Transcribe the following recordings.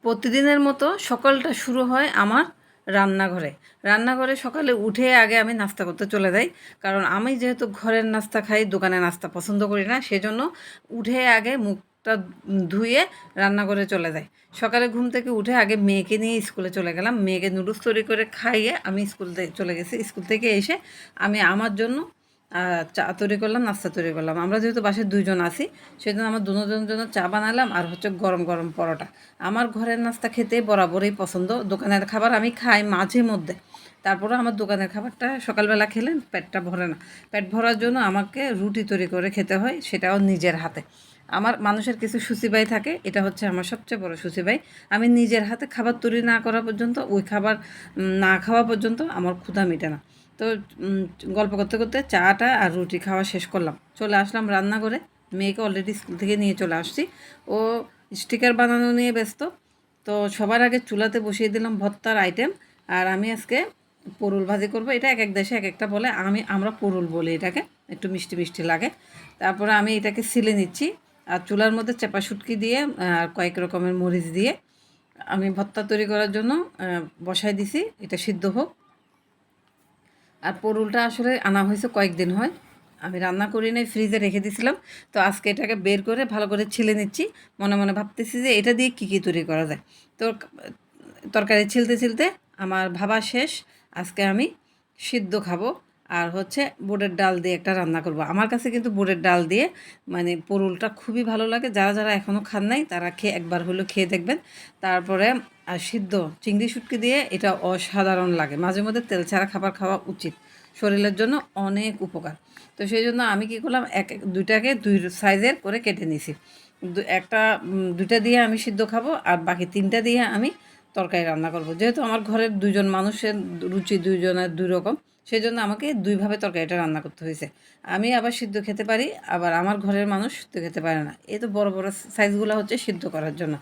প্রতিদিনের মতো সকালটা শুরু হয় আমার রান্নাঘরে। রান্নাঘরে সকালে উঠে আগে আমি নাস্তা করতে চলে যাই। কারণ আমি যেহেতু ঘরের নাস্তা খাই, দোকানের নাস্তা পছন্দ করি না। সেজন্য উঠে আগে মুখটা ধুয়ে রান্নাঘরে চলে যাই। সকালে ঘুম থেকে উঠে আগে মেয়েকে নিয়ে স্কুলে চলে গেলাম। মেয়েকে নুডলস তৈরি করে খাইয়ে আমি স্কুল চলে গেছি। স্কুল থেকে এসে আমি আমার জন্য চা তৈরি করলাম, নাস্তা তৈরি করলাম। আমরা যেহেতু বাসায় ২ জন আছি, সেজন্য আমার দুজনের জন্য চা বানালাম আর হচ্ছে গরম গরম পরোটা। আমার ঘরের নাস্তা খেতে বরাবরই পছন্দ। দোকানের খাবার আমি খাই মাঝে মধ্যে। তারপরেও আমার দোকানের খাবারটা সকালবেলা খেলে পেটটা ভরে না। পেট ভরার জন্য আমাকে রুটি তৈরি করে খেতে হয়, সেটাও নিজের হাতে। আমার মানুষের কিছু সূচিবাই থাকে, এটা হচ্ছে আমার সবচেয়ে বড় সূচিবাই। আমি নিজের হাতে খাবার তৈরি না করা পর্যন্ত, ওই খাবার না খাওয়া পর্যন্ত আমার ক্ষুধা মিটে না। তো গল্প করতে করতে চাটা আর রুটি খাওয়া শেষ করলাম। চলে আসলাম রান্নাঘরে। মেয়েকে অলরেডি স্কুল থেকে নিয়ে চলে আসছি। ও স্টিকার বানানো নিয়ে ব্যস্ত। তো সবার আগে চুলাতে বসিয়ে দিলাম ভর্তার আইটেম। আর আমি আজকে পুরুল ভাজি করব। এটা এক এক দেশে এক একটা বলে, আমরা পুরুল বলি এটাকে, একটু মিষ্টি মিষ্টি লাগে। তারপরে আমি এটাকে সিলে নিচ্ছি। আর চুলার মধ্যে চাপা শুটকি দিয়ে আর কয়েক রকমের মরিচ দিয়ে আমি ভর্তা তৈরি করার জন্য বসাই দিছি, এটা সিদ্ধ হোক। আর পুরুলটা আসলে আনা হয়েছে কয়েকদিন হয়, আমি রান্না করি নাই, ফ্রিজে রেখে দিয়েছিলাম। তো আজকে এটাকে বের করে ভালো করে ছিলে নিচ্ছি। মনে মনে ভাবতেছি যে এটা দিয়ে কী কী তৈরি করা যায়। তো তরকারি ছিলতে ছিলতে আমার ভাবা শেষ। আজকে আমি সিদ্ধ খাবো আর হচ্ছে বুটের ডাল দিয়ে একটা রান্না করব। আমার কাছে কিন্তু বুটের ডাল দিয়ে মানে পুরুলটা খুবই ভালো লাগে। যারা যারা এখনও খান নাই তারা একবার হলেও খেয়ে দেখবেন। তারপরে সিদ্ধ চিংড়ি শুটকি দিয়ে এটা অসাধারণ লাগে। মাঝে মধ্যে তেল ছাড়া খাবার খাওয়া উচিত, শরীরের জন্য অনেক উপকার। তো সেই জন্য আমি কী করলাম, দুইটাকে দুই সাইজের করে কেটে নিছি। একটা ২টা দিয়ে আমি সিদ্ধ খাবো আর বাকি ৩টা দিয়ে আমি তরকারি রান্না করব। যেহেতু আমার ঘরের ২ জন মানুষের রুচি ২ জনের ২ রকম, সেই জন্য আমাকে ২ ভাবে তরকারিটা রান্না করতে হয়েছে। আমি আবার সিদ্ধ খেতে পারি, আবার আমার ঘরের মানুষ সিদ্ধ খেতে পারে না। এই তো বড় বড় সাইজগুলো হচ্ছে সিদ্ধ করার জন্য।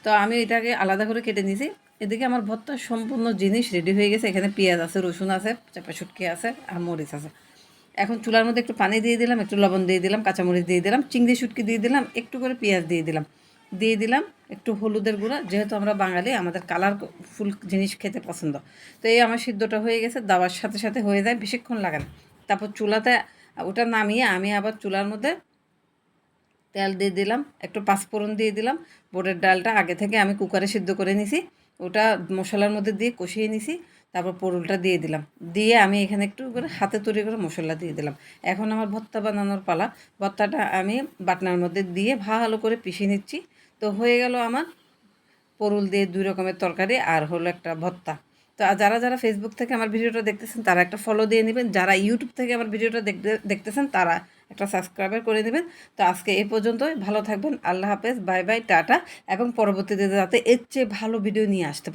তো আমি এটাকে আলাদা করে কেটে নিয়েছি। এদিকে আমার ভর্তার সম্পূর্ণ জিনিস রেডি হয়ে গেছে। এখানে পেঁয়াজ আছে, রসুন আছে, চাপা শুটকি আছে আর মরিচ আছে। এখন চুলার মধ্যে একটু পানি দিয়ে দিলাম, একটু লবণ দিয়ে দিলাম, কাঁচামরিচ দিয়ে দিলাম, চিংড়ি শুটকি দিয়ে দিলাম, একটু করে পেঁয়াজ দিয়ে দিলাম একটু হলুদের গুঁড়া। যেহেতু আমরা বাঙালি, আমাদের কালারফুল জিনিস খেতে পছন্দ। তো এই আমার সিদ্ধটা হয়ে গেছে, দেওয়ার সাথে সাথে হয়ে যায়, বেশিক্ষণ লাগে না। তারপর চুলাতে ওটা নামিয়ে আমি আবার চুলার মধ্যে তেল দিয়ে দিলাম, একটু পাঁচফোড়ন দিয়ে দিলাম। বুটের ডালটা আগে থেকে আমি কুকারে সিদ্ধ করে নিছি, ওটা মশলার মধ্যে দিয়ে কষিয়ে নিছি। তারপর পুরুলটা দিয়ে দিলাম, দিয়ে আমি এখানে একটু করে হাতে তৈরি করে মশলা দিয়ে দিলাম। এখন আমার ভর্তা বানানোর পালা। ভর্তাটা আমি বাটনার মধ্যে দিয়ে ভালো করে পিষে নিচ্ছি। তো হয়ে গেল আমার পুরুল দিয়ে ২ রকমের তরকারি আর হলো একটা ভর্তা। তো যারা যারা ফেসবুক থেকে আমার ভিডিওটা দেখতেছেন তারা একটা ফলো দিয়ে নেবেন, যারা ইউটিউব থেকে আমার ভিডিওটা দেখতেছেন তারা একটা সাবস্ক্রাইবার করে নেবেন। তো আজকে এ পর্যন্তই, ভালো থাকবেন, আল্লাহ হাফেজ, বাই বাই, টাটা। এবং পরবর্তীতে যাতে এর চেয়ে ভালো ভিডিও নিয়ে আসতে পারি।